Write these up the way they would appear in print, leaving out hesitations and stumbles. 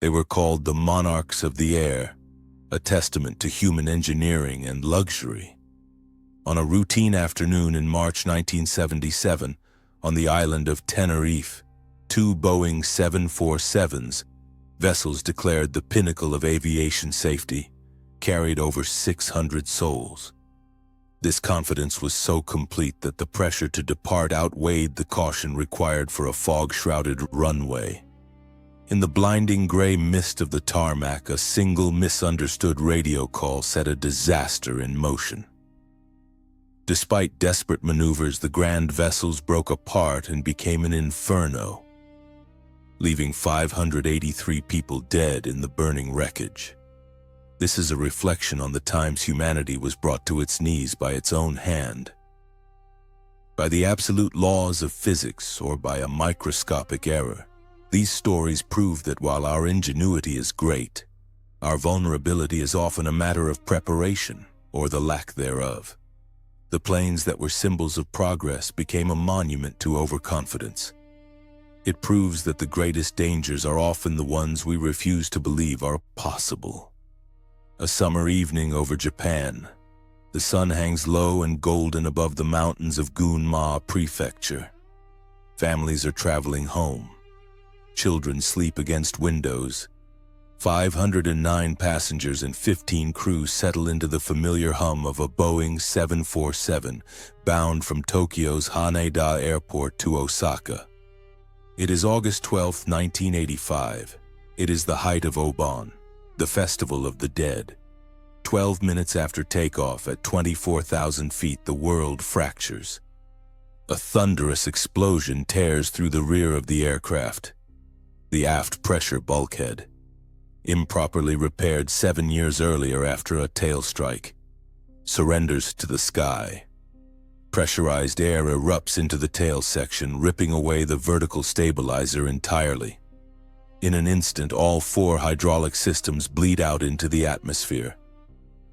They were called the Monarchs of the Air, a testament to human engineering and luxury. On a routine afternoon in March 1977, on the island of Tenerife, two Boeing 747s, vessels declared the pinnacle of aviation safety, carried over 600 souls. This confidence was so complete that the pressure to depart outweighed the caution required for a fog-shrouded runway. In the blinding gray mist of the tarmac, a single misunderstood radio call set a disaster in motion. Despite desperate maneuvers, the grand vessels broke apart and became an inferno, leaving 583 people dead in the burning wreckage. This is a reflection on the times humanity was brought to its knees by its own hand. By the absolute laws of physics or by a microscopic error, these stories prove that while our ingenuity is great, our vulnerability is often a matter of preparation or the lack thereof. The planes that were symbols of progress became a monument to overconfidence. It proves that the greatest dangers are often the ones we refuse to believe are possible. A summer evening over Japan. The sun hangs low and golden above the mountains of Gunma Prefecture. Families are traveling home. Children sleep against windows. 509 passengers and 15 crew settle into the familiar hum of a Boeing 747 bound from Tokyo's Haneda Airport to Osaka. It is August 12, 1985. It is the height of Obon, the Festival of the Dead. 12 minutes after takeoff at 24,000 feet, the world fractures. A thunderous explosion tears through the rear of the aircraft. The aft pressure bulkhead, improperly repaired 7 years earlier after a tail strike, surrenders to the sky. Pressurized air erupts into the tail section, ripping away the vertical stabilizer entirely. In an instant, all 4 hydraulic systems bleed out into the atmosphere.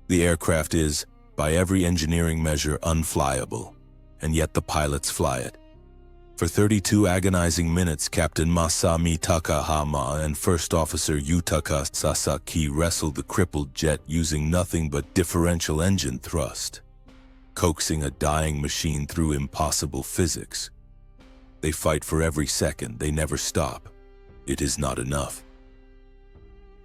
The aircraft is, by every engineering measure, unflyable, and yet the pilots fly it. For 32 agonizing minutes, Captain Masami Takahama and First Officer Yutaka Sasaki wrestled the crippled jet using nothing but differential engine thrust, coaxing a dying machine through impossible physics. They fight for every second, they never stop. It is not enough.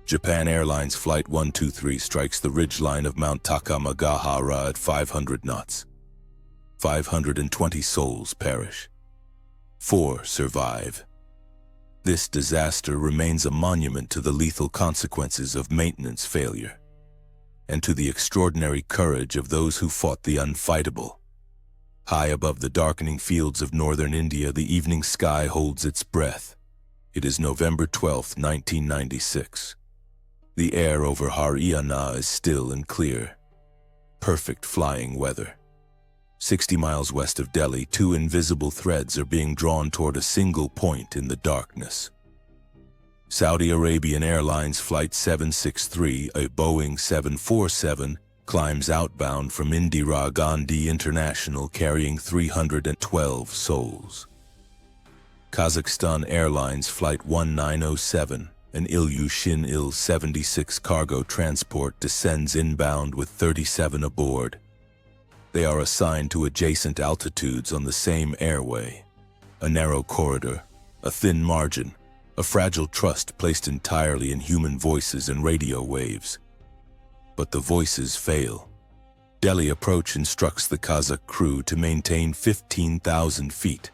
Japan Airlines Flight 123 strikes the ridgeline of Mount Takamagahara at 500 knots. 520 souls perish. 4 survive. This disaster remains a monument to the lethal consequences of maintenance failure, and to the extraordinary courage of those who fought the unfightable. High above the darkening fields of northern India, the evening sky holds its breath. It is November 12, 1996. The air over Haryana is still and clear. Perfect flying weather. 60 miles west of Delhi, 2 invisible threads are being drawn toward a single point in the darkness. Saudi Arabian Airlines Flight 763, a Boeing 747, climbs outbound from Indira Gandhi International carrying 312 souls. Kazakhstan Airlines Flight 1907, an Ilyushin Il-76 cargo transport, descends inbound with 37 aboard. They are assigned to adjacent altitudes on the same airway. A narrow corridor, a thin margin, a fragile trust placed entirely in human voices and radio waves. But the voices fail. Delhi Approach instructs the Kazakh crew to maintain 15,000 feet.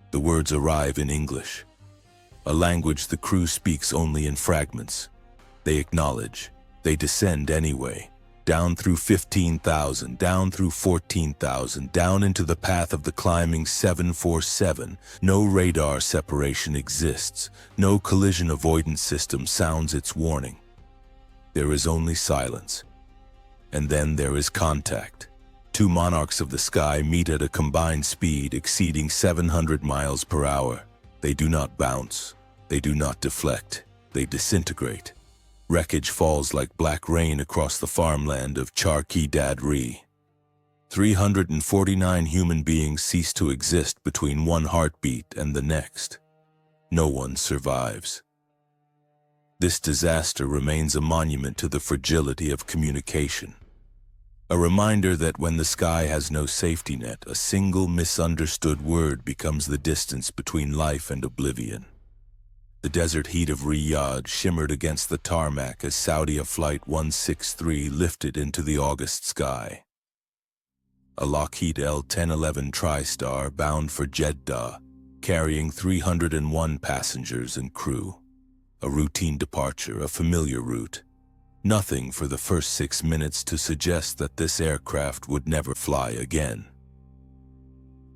The words arrive in English, a language the crew speaks only in fragments. They acknowledge. They descend anyway, down through 15,000, down through 14,000, down into the path of the climbing 747. No radar separation exists. No collision avoidance system sounds its warning. There is only silence. And then there is contact. 2 monarchs of the sky meet at a combined speed exceeding 700 miles per hour. They do not bounce. They do not deflect. They disintegrate. Wreckage falls like black rain across the farmland of Charkhi Dadri. 349 human beings cease to exist between one heartbeat and the next. No one survives. This disaster remains a monument to the fragility of communication. A reminder that when the sky has no safety net, a single misunderstood word becomes the distance between life and oblivion. The desert heat of Riyadh shimmered against the tarmac as Saudia Flight 163 lifted into the August sky. A Lockheed L-1011 TriStar bound for Jeddah, carrying 301 passengers and crew. A routine departure, a familiar route. Nothing for the first 6 minutes to suggest that this aircraft would never fly again.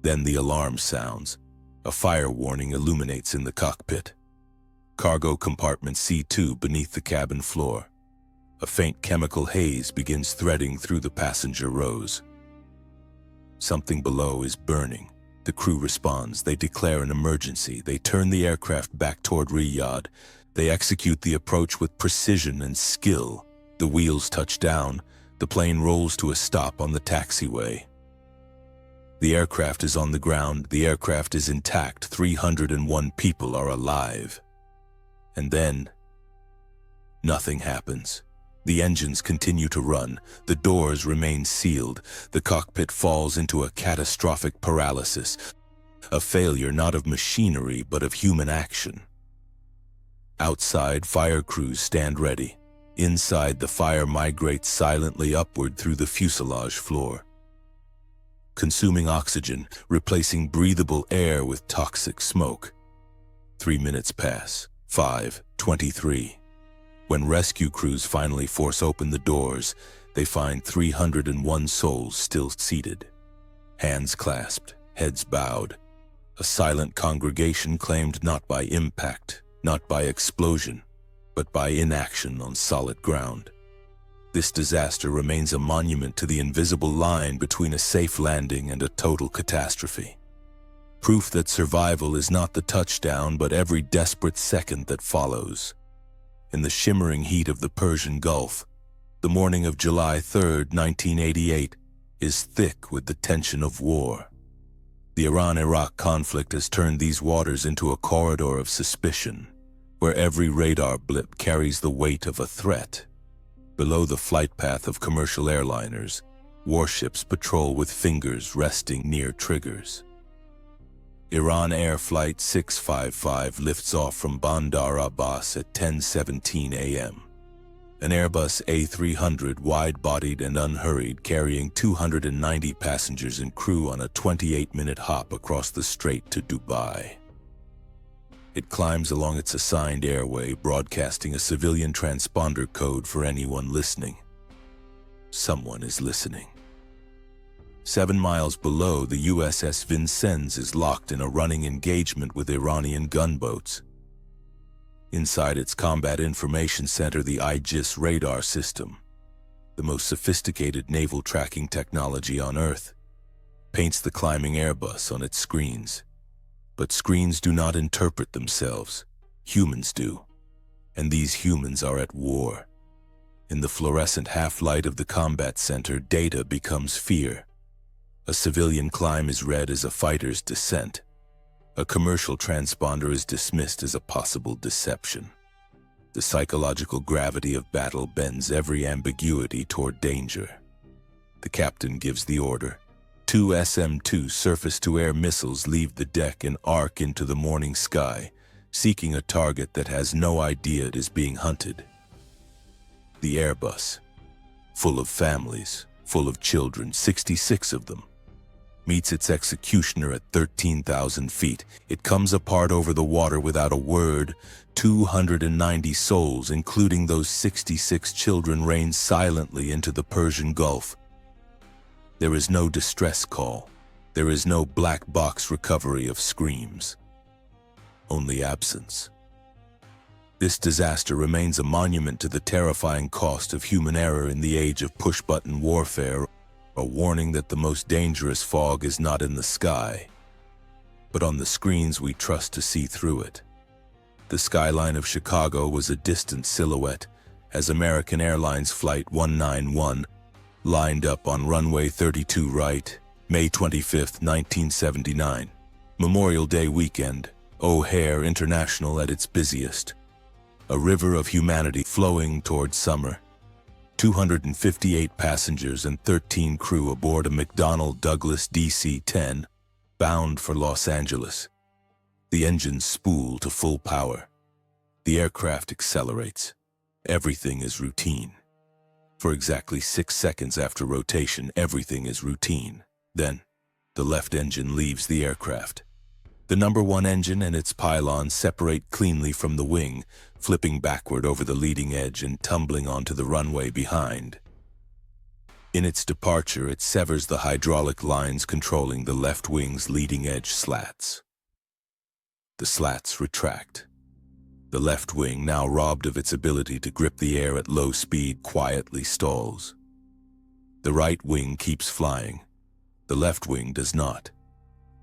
Then the alarm sounds. A fire warning illuminates in the cockpit. Cargo compartment C2 beneath the cabin floor. A faint chemical haze begins threading through the passenger rows. Something below is burning. The crew responds. They declare an emergency. They turn the aircraft back toward Riyadh. They execute the approach with precision and skill. The wheels touch down. The plane rolls to a stop on the taxiway. The aircraft is on the ground. The aircraft is intact. 301 people are alive. And then, nothing happens. The engines continue to run. The doors remain sealed. The cockpit falls into a catastrophic paralysis. A failure not of machinery, but of human action. Outside, fire crews stand ready. Inside, the fire migrates silently upward through the fuselage floor, consuming oxygen, replacing breathable air with toxic smoke. 3 minutes pass. 5:23. When rescue crews finally force open the doors, they find 301 souls still seated. Hands clasped, heads bowed. A silent congregation claimed not by impact, not by explosion, but by inaction on solid ground. This disaster remains a monument to the invisible line between a safe landing and a total catastrophe. Proof that survival is not the touchdown, but every desperate second that follows. In the shimmering heat of the Persian Gulf, the morning of July 3, 1988, is thick with the tension of war. The Iran-Iraq conflict has turned these waters into a corridor of suspicion, where every radar blip carries the weight of a threat. Below the flight path of commercial airliners, warships patrol with fingers resting near triggers. Iran Air Flight 655 lifts off from Bandar Abbas at 10:17 a.m. An Airbus A300 wide-bodied and unhurried, carrying 290 passengers and crew on a 28-minute hop across the strait to Dubai. It climbs along its assigned airway, broadcasting a civilian transponder code for anyone listening. Someone is listening. 7 miles below, the USS Vincennes is locked in a running engagement with Iranian gunboats. Inside its Combat Information Center, the Aegis radar system, the most sophisticated naval tracking technology on Earth, paints the climbing Airbus on its screens. But screens do not interpret themselves. Humans do. And these humans are at war. In the fluorescent half-light of the combat center, data becomes fear. A civilian climb is read as a fighter's descent. A commercial transponder is dismissed as a possible deception. The psychological gravity of battle bends every ambiguity toward danger. The captain gives the order. 2 SM-2 surface-to-air missiles leave the deck and arc into the morning sky, seeking a target that has no idea it is being hunted. The Airbus, full of families, full of children, 66 of them, meets its executioner at 13,000 feet. It comes apart over the water without a word. 290 souls, including those 66 children, rain silently into the Persian Gulf. There is no distress call. There is no black box recovery of screams. Only absence. This disaster remains a monument to the terrifying cost of human error in the age of push-button warfare, a warning that the most dangerous fog is not in the sky, but on the screens we trust to see through it. The skyline of Chicago was a distant silhouette as American Airlines Flight 191 lined up on runway 32 right, May 25, 1979. Memorial Day weekend, O'Hare International at its busiest. a river of humanity flowing toward summer. 258 passengers and 13 crew aboard a McDonnell Douglas DC-10, bound for Los Angeles. The engines spool to full power. The aircraft accelerates. Everything is routine. For exactly 6 seconds after rotation, everything is routine. Then, the left engine leaves the aircraft. The number 1 engine and its pylon separate cleanly from the wing, flipping backward over the leading edge and tumbling onto the runway behind. In its departure, it severs the hydraulic lines controlling the left wing's leading edge slats. The slats retract. The left wing, now robbed of its ability to grip the air at low speed, quietly stalls. The right wing keeps flying. The left wing does not.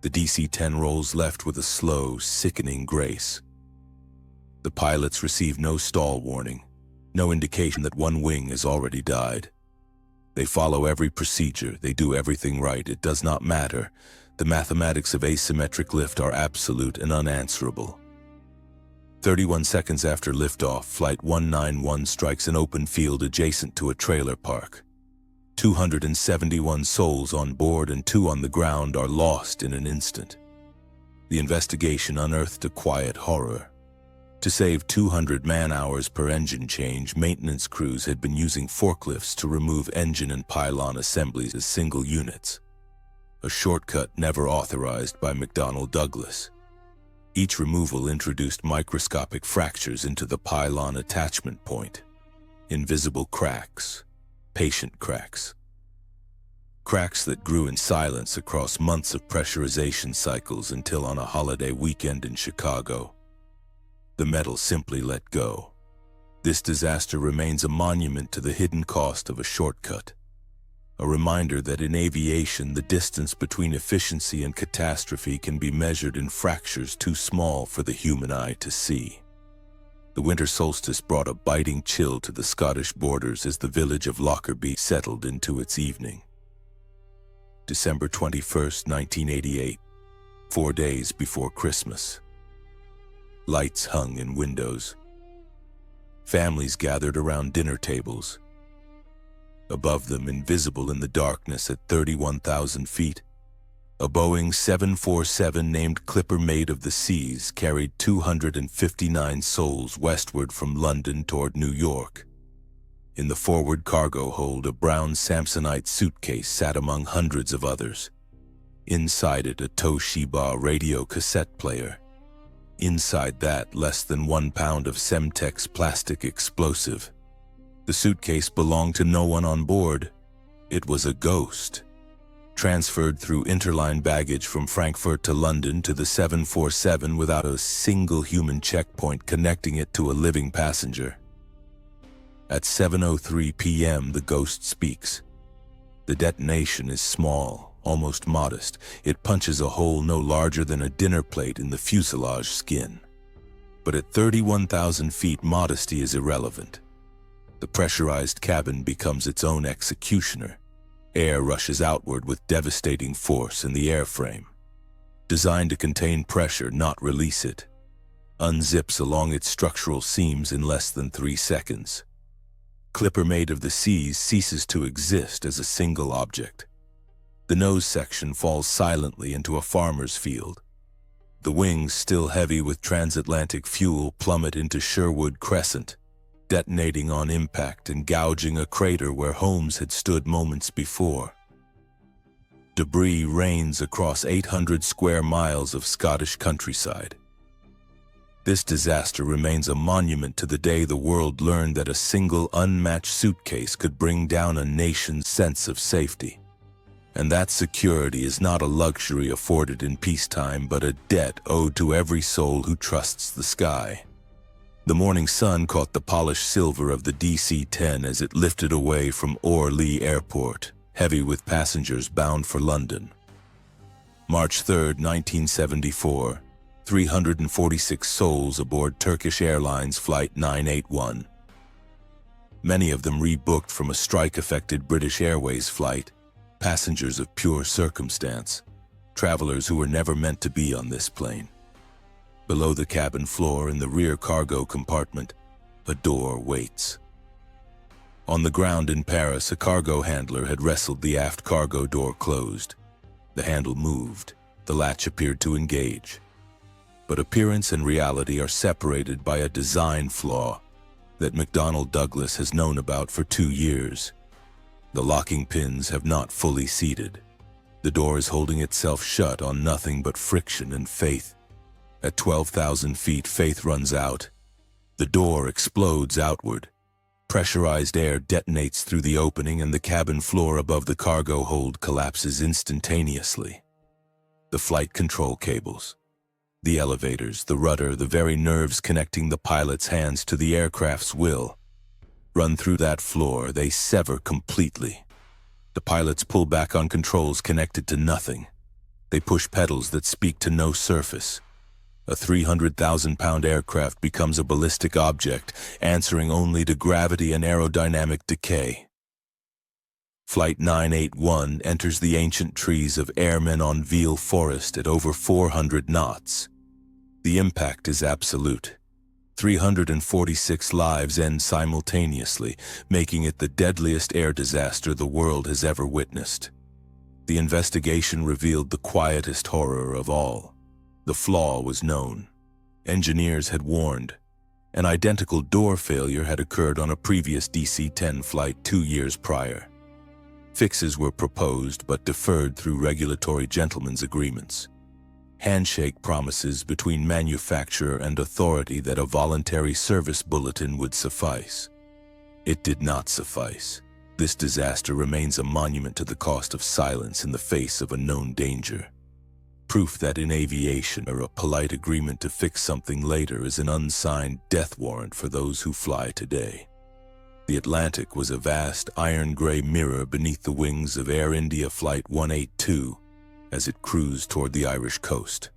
The DC-10 rolls left with a slow, sickening grace. The pilots receive no stall warning, no indication that one wing has already died. They follow every procedure, they do everything right, it does not matter. The mathematics of asymmetric lift are absolute and unanswerable. 31 seconds after liftoff, Flight 191 strikes an open field adjacent to a trailer park. 271 souls on board and 2 on the ground are lost in an instant. The investigation unearthed a quiet horror. To save 200 man-hours per engine change, maintenance crews had been using forklifts to remove engine and pylon assemblies as single units. A shortcut never authorized by McDonnell Douglas. Each removal introduced microscopic fractures into the pylon attachment point. Invisible cracks. Patient cracks. Cracks that grew in silence across months of pressurization cycles until on a holiday weekend in Chicago, the metal simply let go. This disaster remains a monument to the hidden cost of a shortcut. A reminder that in aviation, the distance between efficiency and catastrophe can be measured in fractures too small for the human eye to see. The winter solstice brought a biting chill to the Scottish borders as the village of Lockerbie settled into its evening. December 21st, 1988, 4 days before Christmas. Lights hung in windows. Families gathered around dinner tables. Above them, invisible in the darkness at 31,000 feet, a Boeing 747 named Clipper Maid of the Seas carried 259 souls westward from London toward New York. In the forward cargo hold, a brown Samsonite suitcase sat among hundreds of others. Inside it, a Toshiba radio cassette player. Inside that, less than 1 pound of Semtex plastic explosive. The suitcase belonged to no one on board. It was a ghost. Transferred through interline baggage from Frankfurt to London to the 747 without a single human checkpoint connecting it to a living passenger. At 7:03 p.m., the ghost speaks. The detonation is small, almost modest. It punches a hole no larger than a dinner plate in the fuselage skin. But at 31,000 feet, modesty is irrelevant. The pressurized cabin becomes its own executioner. Air rushes outward with devastating force in the airframe. Designed to contain pressure, not release it. Unzips along its structural seams in less than 3 seconds. Clipper Maid of the Seas ceases to exist as a single object. The nose section falls silently into a farmer's field. The wings, still heavy with transatlantic fuel, plummet into Sherwood Crescent, detonating on impact and gouging a crater where homes had stood moments before. Debris rains across 800 square miles of Scottish countryside. This disaster remains a monument to the day the world learned that a single unmatched suitcase could bring down a nation's sense of safety. And that security is not a luxury afforded in peacetime, but a debt owed to every soul who trusts the sky. The morning sun caught the polished silver of the DC-10 as it lifted away from Orly Airport, heavy with passengers bound for London. March 3, 1974, 346 souls aboard Turkish Airlines Flight 981. Many of them rebooked from a strike-affected British Airways flight, passengers of pure circumstance, travelers who were never meant to be on this plane. Below the cabin floor in the rear cargo compartment, A door waits. On the ground in Paris, a cargo handler had wrestled the aft cargo door closed. The handle moved. The latch appeared to engage. But appearance and reality are separated by a design flaw that McDonnell Douglas has known about for 2 years. The locking pins have not fully seated. The door is holding itself shut on nothing but friction and faith. At 12,000 feet, faith runs out. The door explodes outward. Pressurized air detonates through the opening and the cabin floor above the cargo hold collapses instantaneously. The flight control cables, the elevators, the rudder, the very nerves connecting the pilot's hands to the aircraft's will, run through that floor. They sever completely. The pilots pull back on controls connected to nothing. They push pedals that speak to no surface. A 300,000-pound aircraft becomes a ballistic object, answering only to gravity and aerodynamic decay. Flight 981 enters the ancient trees of airmen on Ville Forest at over 400 knots. The impact is absolute. 346 lives end simultaneously, making it the deadliest air disaster the world has ever witnessed. The investigation revealed the quietest horror of all. The flaw was known. Engineers had warned. An identical door failure had occurred on a previous DC-10 flight 2 years prior. Fixes were proposed but deferred through regulatory gentlemen's agreements. Handshake promises between manufacturer and authority that a voluntary service bulletin would suffice. It did not suffice. This disaster remains a monument to the cost of silence in the face of a known danger. Proof that in aviation, a polite agreement to fix something later is an unsigned death warrant for those who fly today. The Atlantic was a vast iron-gray mirror beneath the wings of Air India Flight 182 as it cruised toward the Irish coast.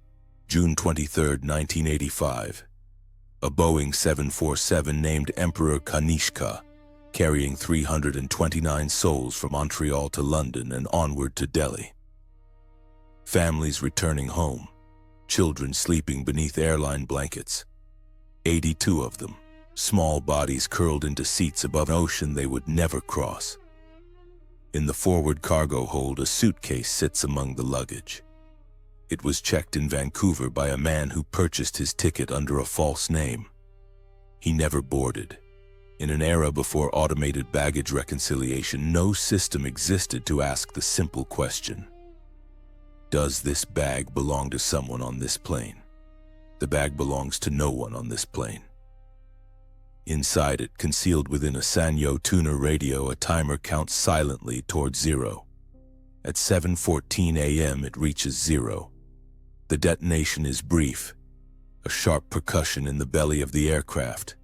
June 23, 1985. A Boeing 747 named Emperor Kanishka, carrying 329 souls from Montreal to London and onward to Delhi. Families returning home, children sleeping beneath airline blankets. 82 of them, small bodies curled into seats above an ocean they would never cross. In the forward cargo hold, a suitcase sits among the luggage. It was checked in Vancouver by a man who purchased his ticket under a false name. He never boarded. In an era before automated baggage reconciliation, no system existed to ask the simple question: does this bag belong to someone on this plane? The bag belongs to no one on this plane. Inside it, concealed within a Sanyo tuner radio, a timer counts silently towards 0. At 7:14 a.m. it reaches 0. The detonation is brief, a sharp percussion in the belly of the aircraft.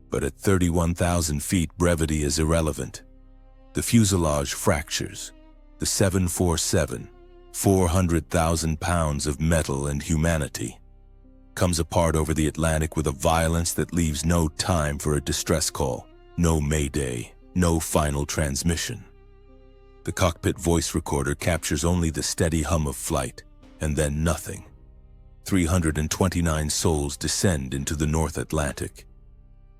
But at 31,000 feet, brevity is irrelevant. The fuselage fractures. The 747, 400,000 pounds of metal and humanity, comes apart over the Atlantic with a violence that leaves no time for a distress call, no mayday, no final transmission. The cockpit voice recorder captures only the steady hum of flight, and then nothing. 329 souls descend into the North Atlantic,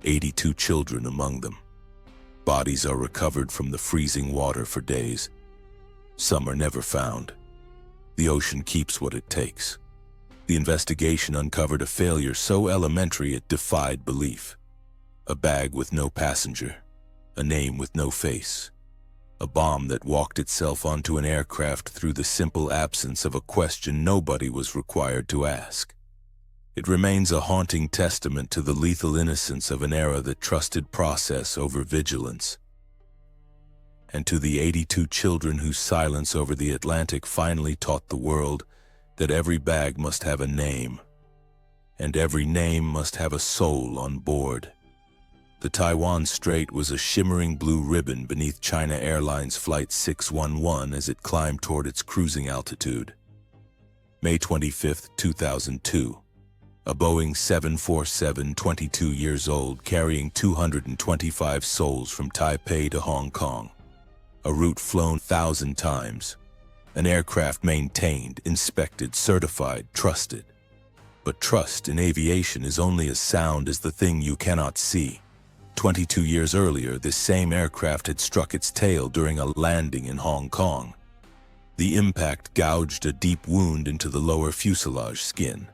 82 children among them. Bodies are recovered from the freezing water for days. Some are never found. The ocean keeps what it takes. The investigation uncovered a failure so elementary it defied belief. A bag with no passenger, a name with no face, a bomb that walked itself onto an aircraft through the simple absence of a question nobody was required to ask. It remains a haunting testament to the lethal innocence of an era that trusted process over vigilance. And to the 82 children whose silence over the Atlantic finally taught the world that every bag must have a name, and every name must have a soul on board. The Taiwan Strait was a shimmering blue ribbon beneath China Airlines Flight 611 as it climbed toward its cruising altitude. May 25, 2002. A Boeing 747, 22 years old, carrying 225 souls from Taipei to Hong Kong. A route flown 1,000 times. An aircraft maintained, inspected, certified, trusted. But trust in aviation is only as sound as the thing you cannot see. 22 years earlier, this same aircraft had struck its tail during a landing in Hong Kong. The impact gouged a deep wound into the lower fuselage skin,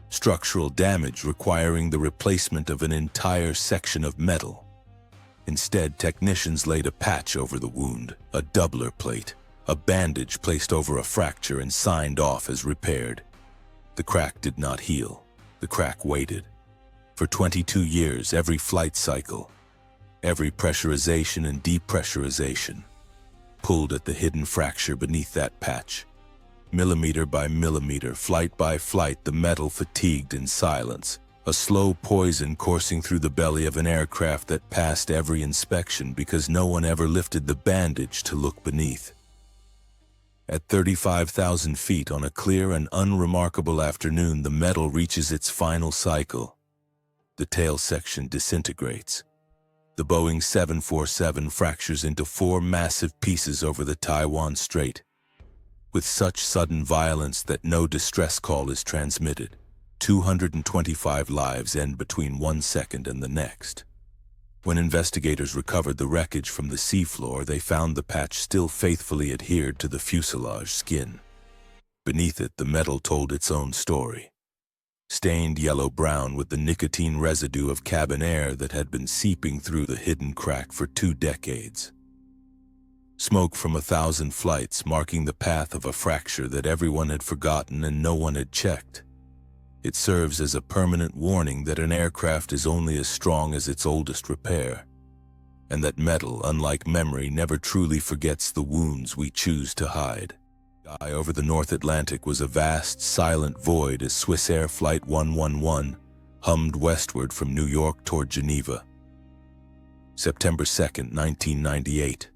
structural damage requiring the replacement of an entire section of metal. Instead, technicians laid a patch over the wound, a doubler plate, a bandage placed over a fracture, and signed off as repaired. The crack did not heal. The crack waited. For 22 years, every flight cycle, every pressurization and depressurization, pulled at the hidden fracture beneath that patch. Millimeter by millimeter, flight by flight, the metal fatigued in silence, a slow poison coursing through the belly of an aircraft that passed every inspection because no one ever lifted the bandage to look beneath. At 35,000 feet on a clear and unremarkable afternoon, the metal reaches its final cycle. The tail section disintegrates. The Boeing 747 fractures into 4 massive pieces over the Taiwan Strait, with such sudden violence that no distress call is transmitted. 225 lives end between 1 second and the next. When investigators recovered the wreckage from the seafloor, they found the patch still faithfully adhered to the fuselage skin. Beneath it, the metal told its own story, stained yellow-brown with the nicotine residue of cabin air that had been seeping through the hidden crack for 2 decades. Smoke from 1,000 flights marking the path of a fracture that everyone had forgotten and no one had checked. It serves as a permanent warning that an aircraft is only as strong as its oldest repair, and that metal, unlike memory, never truly forgets the wounds we choose to hide. The sky over the North Atlantic was a vast, silent void as Swissair Flight 111 hummed westward from New York toward Geneva. September 2, 1998.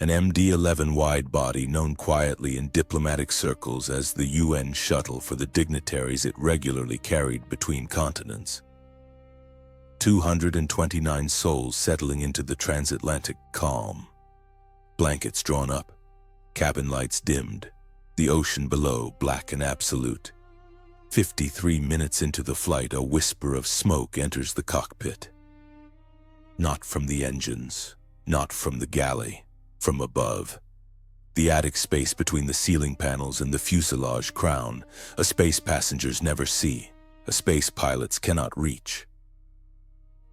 An MD-11 wide-body known quietly in diplomatic circles as the UN shuttle for the dignitaries it regularly carried between continents. 229 souls settling into the transatlantic calm. Blankets drawn up, cabin lights dimmed, the ocean below black and absolute. 53 minutes into the flight, a whisper of smoke enters the cockpit. Not from the engines, not from the galley. From above, the attic space between the ceiling panels and the fuselage crown, a space passengers never see, a space pilots cannot reach.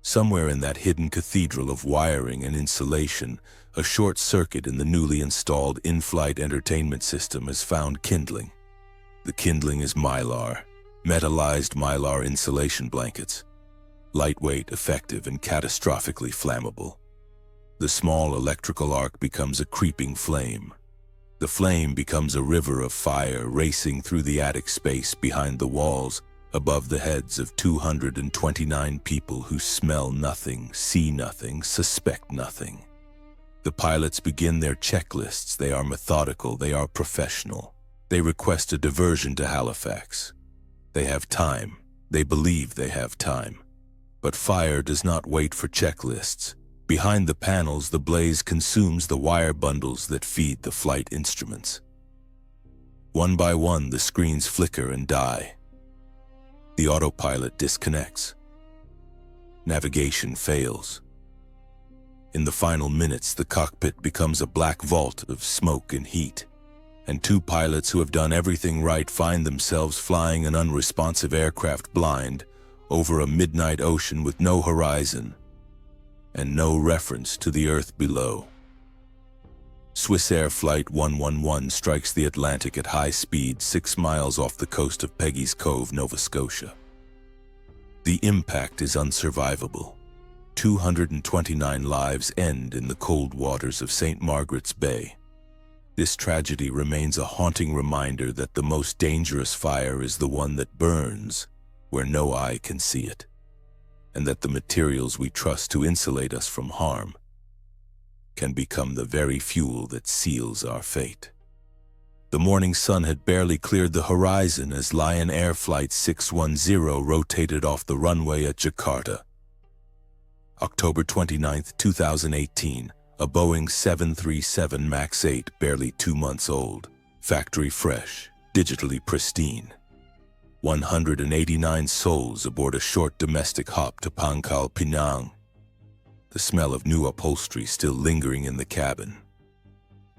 Somewhere in that hidden cathedral of wiring and insulation, a short circuit in the newly installed in-flight entertainment system has found kindling. The kindling is mylar, metallized mylar insulation blankets, lightweight, effective, and catastrophically flammable. The small electrical arc becomes a creeping flame. The flame becomes a river of fire racing through the attic space behind the walls, above the heads of 229 people who smell nothing, see nothing, suspect nothing. The pilots begin their checklists. They are methodical, they are professional. They request a diversion to Halifax. They have time. They believe they have time. But fire does not wait for checklists. Behind the panels, the blaze consumes the wire bundles that feed the flight instruments. One by one, the screens flicker and die. The autopilot disconnects. Navigation fails. In the final minutes, the cockpit becomes a black vault of smoke and heat, and 2 pilots who have done everything right find themselves flying an unresponsive aircraft blind over a midnight ocean with no horizon and no reference to the earth below. Swissair Flight 111 strikes the Atlantic at high speed 6 miles off the coast of Peggy's Cove, Nova Scotia. The impact is unsurvivable. 229 lives end in the cold waters of St. Margaret's Bay. This tragedy remains a haunting reminder that the most dangerous fire is the one that burns where no eye can see it, and that the materials we trust to insulate us from harm can become the very fuel that seals our fate. The morning sun had barely cleared the horizon as Lion Air Flight 610 rotated off the runway at Jakarta. October 29, 2018, a Boeing 737 MAX 8, barely 2 months old, factory fresh, digitally pristine. 189 souls aboard a short domestic hop to Pangkal Pinang. the smell of new upholstery still lingering in the cabin.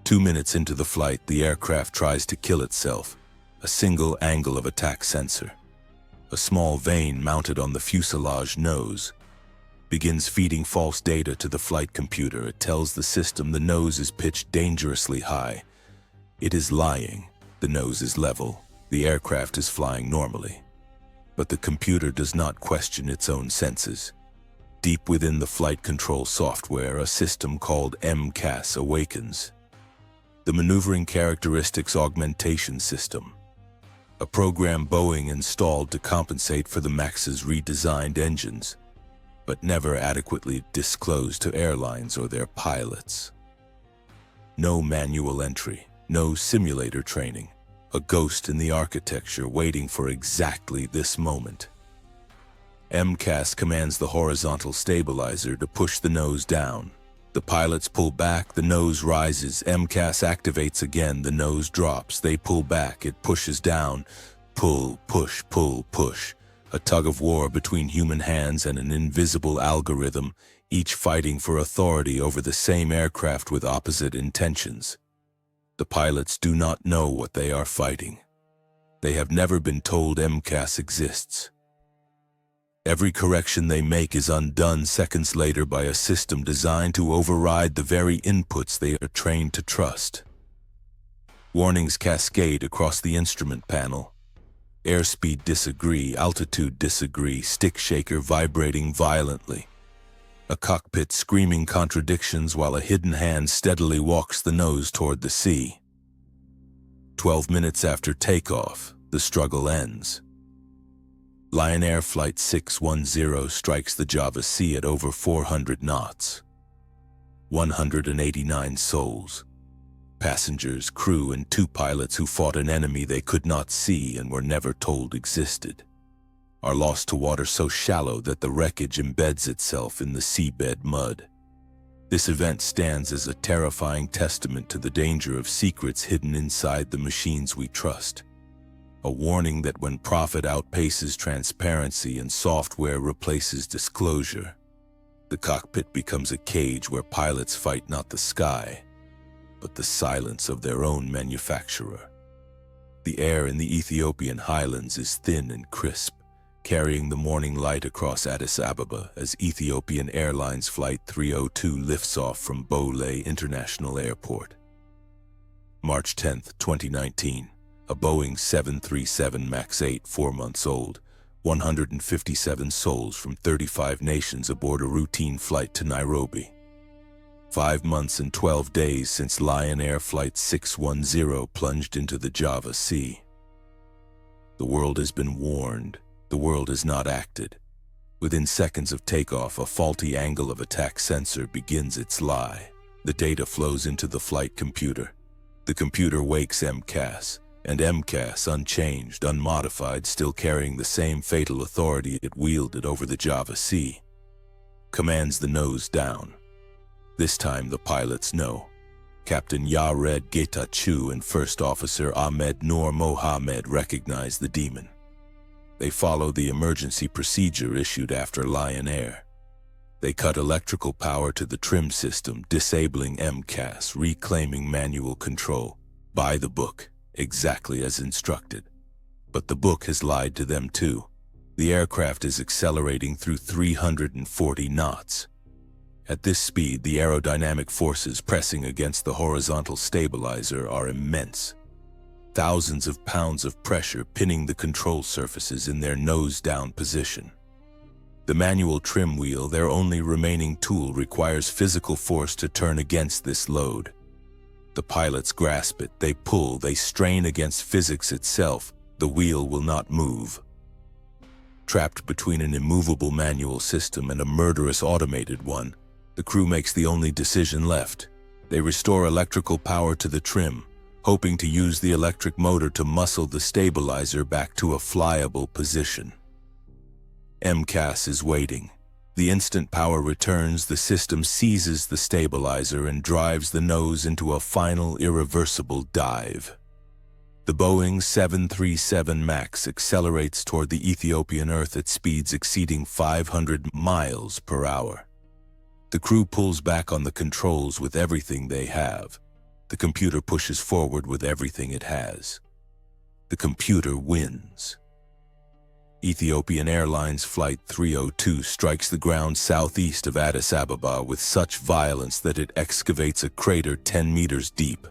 2 minutes into the flight, the aircraft tries to kill itself, a single angle of attack sensor. A small vane mounted on the fuselage nose begins feeding false data to the flight computer. It tells the system the nose is pitched dangerously high. It is lying. The nose is level. The aircraft is flying normally. But the computer does not question its own senses. Deep within the flight control software, a system called MCAS awakens. The Maneuvering Characteristics Augmentation System, a program Boeing installed to compensate for the MAX's redesigned engines, but never adequately disclosed to airlines or their pilots. No manual entry, no simulator training, a ghost in the architecture waiting for exactly this moment. MCAS commands the horizontal stabilizer to push the nose down. The pilots pull back, the nose rises. MCAS activates again, the nose drops. They pull back, it pushes down. Pull, push, pull, push. A tug-of-war between human hands and an invisible algorithm, each fighting for authority over the same aircraft with opposite intentions. The pilots do not know what they are fighting. They have never been told MCAS exists. Every correction they make is undone seconds later by a system designed to override the very inputs they are trained to trust. Warnings cascade across the instrument panel. Airspeed disagree, altitude disagree, stick shaker vibrating violently. A cockpit screaming contradictions while a hidden hand steadily walks the nose toward the sea. 12 minutes after takeoff, the struggle ends. Lion Air Flight 610 strikes the Java Sea at over 400 knots. 189 souls. Passengers, crew, and 2 pilots who fought an enemy they could not see and were never told existed, are lost to water so shallow that the wreckage embeds itself in the seabed mud. This event stands as a terrifying testament to the danger of secrets hidden inside the machines we trust. A warning that when profit outpaces transparency and software replaces disclosure, the cockpit becomes a cage where pilots fight not the sky, but the silence of their own manufacturer. The air in the Ethiopian highlands is thin and crisp, carrying the morning light across Addis Ababa as Ethiopian Airlines Flight 302 lifts off from Bole International Airport. March 10, 2019, a Boeing 737 MAX 8, 4 months old, 157 souls from 35 nations aboard a routine flight to Nairobi. 5 months and 12 days since Lion Air Flight 610 plunged into the Java Sea. The world has been warned. The world has not acted. Within seconds of takeoff, a faulty angle of attack sensor begins its lie. The data flows into the flight computer. The computer wakes MCAS, and MCAS, unchanged, unmodified, still carrying the same fatal authority it wielded over the Java Sea, commands the nose down. This time the pilots know. Captain Yared Getachew and First Officer Ahmed Noor Mohammed recognize the demon. They follow the emergency procedure issued after Lion Air. They cut electrical power to the trim system, disabling MCAS, reclaiming manual control. By the book, exactly as instructed. But the book has lied to them too. The aircraft is accelerating through 340 knots. At this speed, the aerodynamic forces pressing against the horizontal stabilizer are immense. Thousands of pounds of pressure pinning the control surfaces in their nose-down position. The manual trim wheel, their only remaining tool, requires physical force to turn against this load. The pilots grasp it, they pull, they strain against physics itself. The wheel will not move. Trapped between an immovable manual system and a murderous automated one, the crew makes the only decision left. They restore electrical power to the trim, hoping to use the electric motor to muscle the stabilizer back to a flyable position. MCAS is waiting. The instant power returns, the system seizes the stabilizer and drives the nose into a final irreversible dive. The Boeing 737 MAX accelerates toward the Ethiopian Earth at speeds exceeding 500 miles per hour. The crew pulls back on the controls with everything they have. The computer pushes forward with everything it has. The computer wins. Ethiopian Airlines Flight 302 strikes the ground southeast of Addis Ababa with such violence that it excavates a crater 10 meters deep.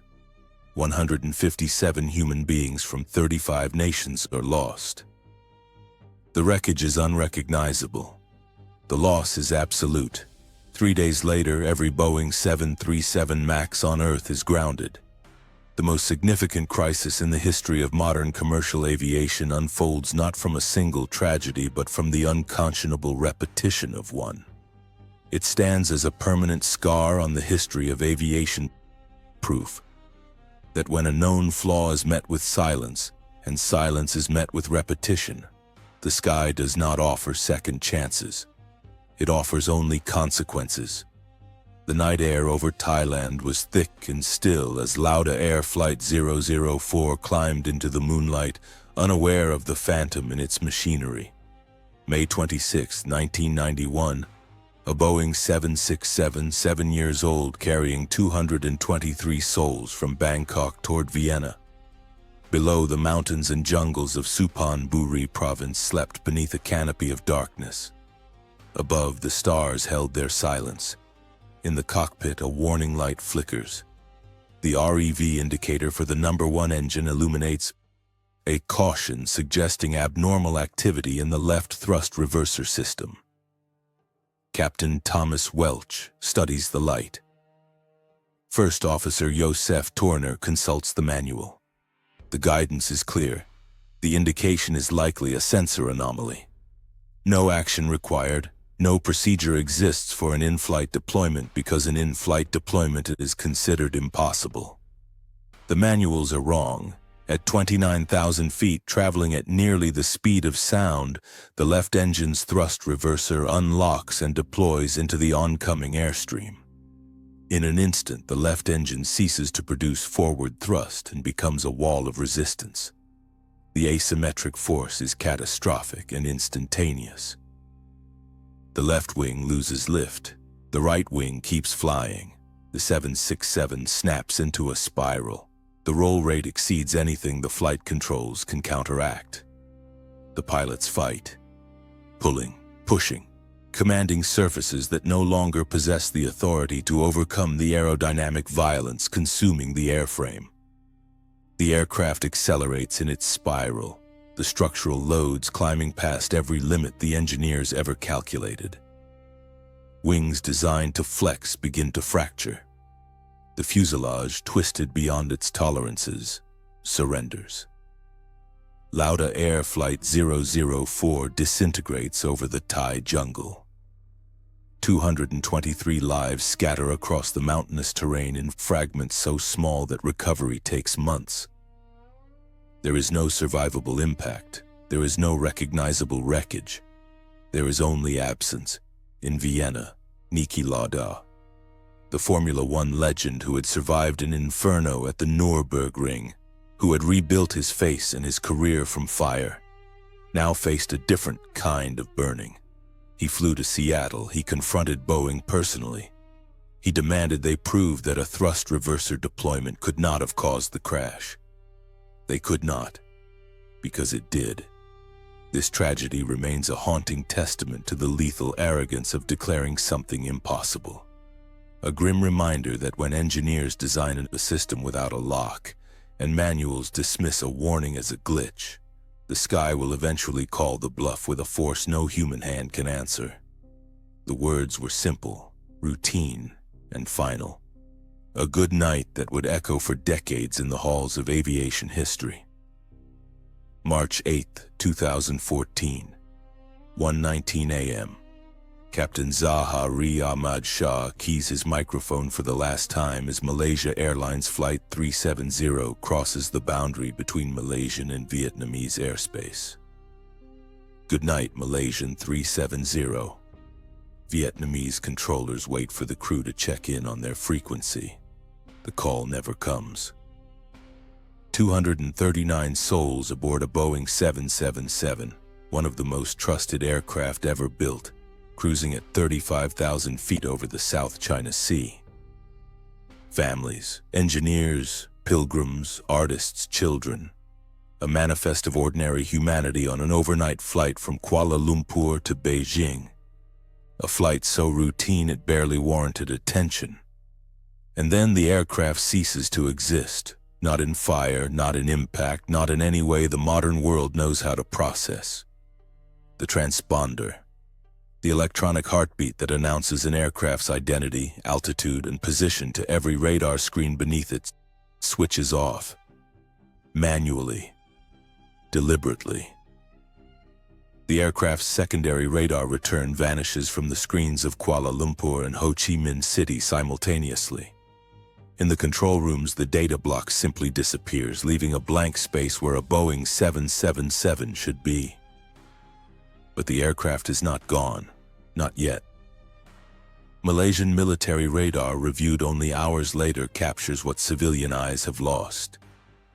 157 human beings from 35 nations are lost. The wreckage is unrecognizable. The loss is absolute. 3 days later, every Boeing 737 MAX on Earth is grounded. The most significant crisis in the history of modern commercial aviation unfolds not from a single tragedy but from the unconscionable repetition of one. It stands as a permanent scar on the history of aviation, proof that when a known flaw is met with silence, and silence is met with repetition, the sky does not offer second chances. It offers only consequences. The night air over Thailand was thick and still as Lauda Air Flight 004 climbed into the moonlight, unaware of the phantom in its machinery. May 26, 1991, a Boeing 767, 7 years old, carrying 223 souls from Bangkok toward Vienna. Below, the mountains and jungles of Suphan-Buri province slept beneath a canopy of darkness. Above, the stars held their silence. In the cockpit, a warning light flickers. The REV indicator for the number 1 engine illuminates, a caution suggesting abnormal activity in the left thrust reverser system. Captain Thomas Welch studies the light. First Officer Josef Turner consults the manual. The guidance is clear. The indication is likely a sensor anomaly. No action required. No procedure exists for an in-flight deployment because an in-flight deployment is considered impossible. The manuals are wrong. At 29,000 feet, traveling at nearly the speed of sound, the left engine's thrust reverser unlocks and deploys into the oncoming airstream. In an instant, the left engine ceases to produce forward thrust and becomes a wall of resistance. The asymmetric force is catastrophic and instantaneous. The left wing loses lift. The right wing keeps flying. The 767 snaps into a spiral. The roll rate exceeds anything the flight controls can counteract. The pilots fight, pulling, pushing, commanding surfaces that no longer possess the authority to overcome the aerodynamic violence consuming the airframe. The aircraft accelerates in its spiral, the structural loads climbing past every limit the engineers ever calculated. Wings designed to flex begin to fracture. The fuselage, twisted beyond its tolerances, surrenders. Lauda Air Flight 004 disintegrates over the Thai jungle. 223 lives scatter across the mountainous terrain in fragments so small that recovery takes months. There is no survivable impact. There is no recognizable wreckage. There is only absence. In Vienna, Niki Lauda, the Formula One legend who had survived an Inferno at the Nürburgring, who had rebuilt his face and his career from fire, now faced a different kind of burning. He flew to Seattle. He confronted Boeing personally. He demanded they prove that a thrust reverser deployment could not have caused the crash. They could not, because it did. This tragedy remains a haunting testament to the lethal arrogance of declaring something impossible. A grim reminder that when engineers design a system without a lock, and manuals dismiss a warning as a glitch, the sky will eventually call the bluff with a force no human hand can answer. The words were simple, routine, and final. A good night that would echo for decades in the halls of aviation history. March 8, 2014, 1:19 a.m. Captain Zahari Ahmad Shah keys his microphone for the last time as Malaysia Airlines Flight 370 crosses the boundary between Malaysian and Vietnamese airspace. Good night, Malaysian 370. Vietnamese controllers wait for the crew to check in on their frequency. The call never comes. 239 souls aboard a Boeing 777, one of the most trusted aircraft ever built, cruising at 35,000 feet over the South China Sea. Families, engineers, pilgrims, artists, children. A manifest of ordinary humanity on an overnight flight from Kuala Lumpur to Beijing. A flight so routine it barely warranted attention. And then the aircraft ceases to exist, not in fire, not in impact, not in any way the modern world knows how to process. The transponder, the electronic heartbeat that announces an aircraft's identity, altitude, and position to every radar screen beneath it, switches off. Manually. Deliberately. The aircraft's secondary radar return vanishes from the screens of Kuala Lumpur and Ho Chi Minh City simultaneously. In the control rooms, the data block simply disappears, leaving a blank space where a Boeing 777 should be. But the aircraft is not gone. Not yet. Malaysian military radar, reviewed only hours later, captures what civilian eyes have lost.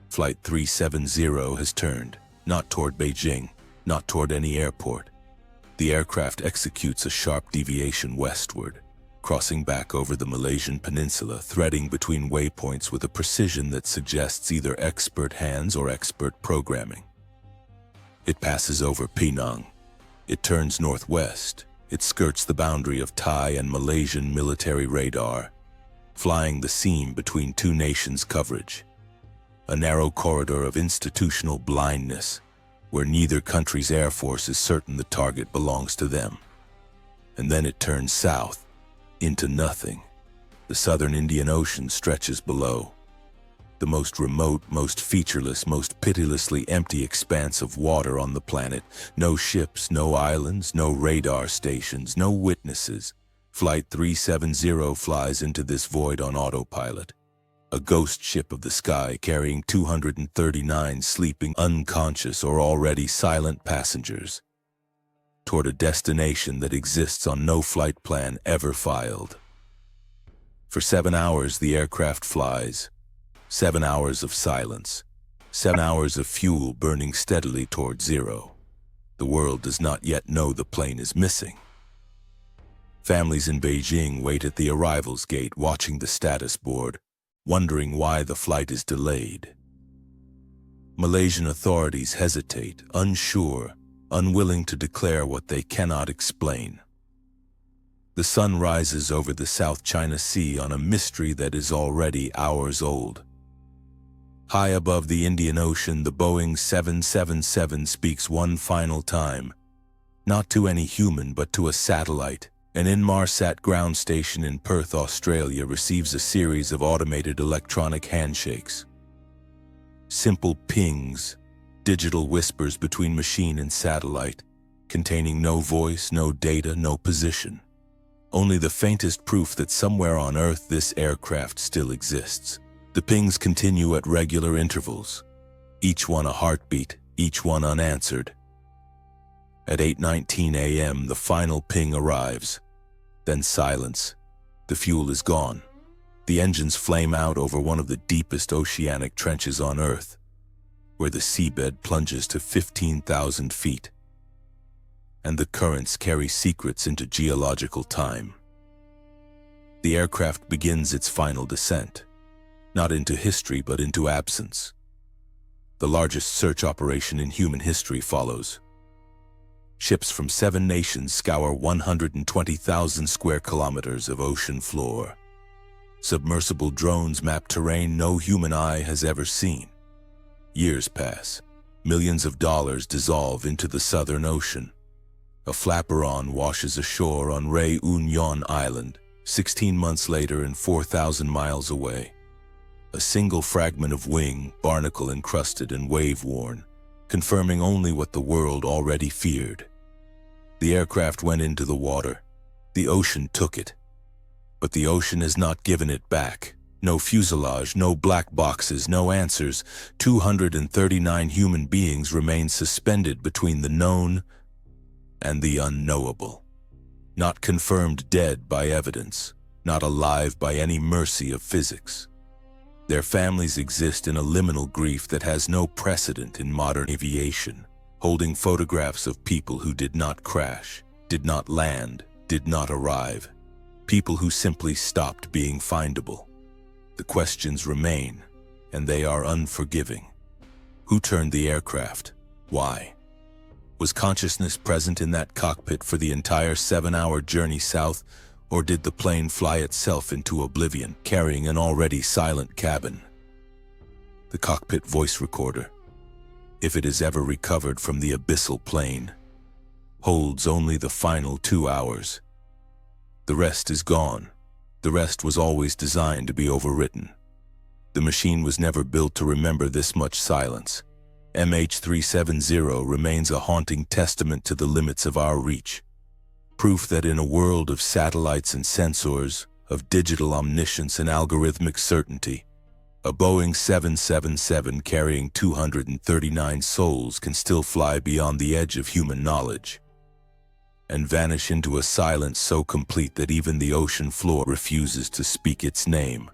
Flight 370 has turned, not toward Beijing, not toward any airport. The aircraft executes a sharp deviation westward, crossing back over the Malaysian peninsula, threading between waypoints with a precision that suggests either expert hands or expert programming. It passes over Penang. It turns northwest. It skirts the boundary of Thai and Malaysian military radar, flying the seam between two nations' coverage. A narrow corridor of institutional blindness, where neither country's air force is certain the target belongs to them. And then it turns south, into nothing. The southern Indian Ocean stretches below. The most remote, most featureless, most pitilessly empty expanse of water on the planet. No ships, no islands, no radar stations, no witnesses. Flight 370 flies into this void on autopilot. A ghost ship of the sky carrying 239 sleeping, unconscious, or already silent passengers, toward a destination that exists on no flight plan ever filed. For 7 hours the aircraft flies. 7 hours of silence. 7 hours of fuel burning steadily toward zero. The world does not yet know the plane is missing. Families in Beijing wait at the arrivals gate, watching the status board, wondering why the flight is delayed. Malaysian authorities hesitate, unsure, unwilling to declare what they cannot explain. The sun rises over the South China Sea on a mystery that is already hours old. High above the Indian Ocean, the Boeing 777 speaks one final time, not to any human but to a satellite. An Inmarsat ground station in Perth, Australia, receives a series of automated electronic handshakes. Simple pings, digital whispers between machine and satellite, containing no voice, no data, no position. Only the faintest proof that somewhere on Earth this aircraft still exists. The pings continue at regular intervals, each one a heartbeat, each one unanswered. At 8:19 a.m. the final ping arrives. Then silence. The fuel is gone. The engines flame out over one of the deepest oceanic trenches on Earth, where the seabed plunges to 15,000 feet. And the currents carry secrets into geological time. The aircraft begins its final descent, not into history but into absence. The largest search operation in human history follows. Ships from 7 nations scour 120,000 square kilometers of ocean floor. Submersible drones map terrain no human eye has ever seen. Years pass. Millions of dollars dissolve into the Southern Ocean. A flaperon washes ashore on Réunion Island, 16 months later and 4,000 miles away. A single fragment of wing, barnacle-encrusted and wave-worn, confirming only what the world already feared. The aircraft went into the water. The ocean took it. But the ocean has not given it back. No fuselage, no black boxes, no answers. 239 human beings remain suspended between the known and the unknowable. Not confirmed dead by evidence, not alive by any mercy of physics. Their families exist in a liminal grief that has no precedent in modern aviation, holding photographs of people who did not crash, did not land, did not arrive. People who simply stopped being findable. The questions remain, and they are unforgiving. Who turned the aircraft? Why? Was consciousness present in that cockpit for the entire 7-hour journey south, or did the plane fly itself into oblivion, carrying an already silent cabin? The cockpit voice recorder, if it is ever recovered from the abyssal plane, holds only the final 2 hours. The rest is gone. The rest was always designed to be overwritten. The machine was never built to remember this much silence. MH370 remains a haunting testament to the limits of our reach. Proof that in a world of satellites and sensors, of digital omniscience and algorithmic certainty, a Boeing 777 carrying 239 souls can still fly beyond the edge of human knowledge and vanish into a silence so complete that even the ocean floor refuses to speak its name.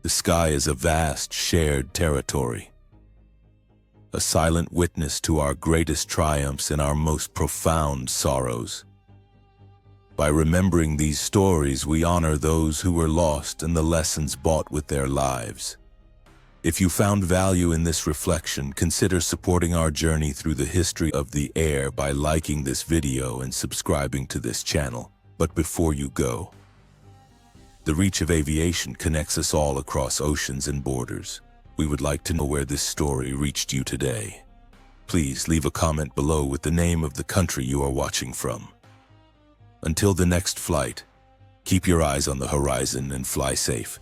The sky is a vast, shared territory, a silent witness to our greatest triumphs and our most profound sorrows. By remembering these stories, we honor those who were lost and the lessons bought with their lives. If you found value in this reflection, consider supporting our journey through the history of the air by liking this video and subscribing to this channel. But before you go, the reach of aviation connects us all across oceans and borders. We would like to know where this story reached you today. Please leave a comment below with the name of the country you are watching from. Until the next flight, keep your eyes on the horizon and fly safe.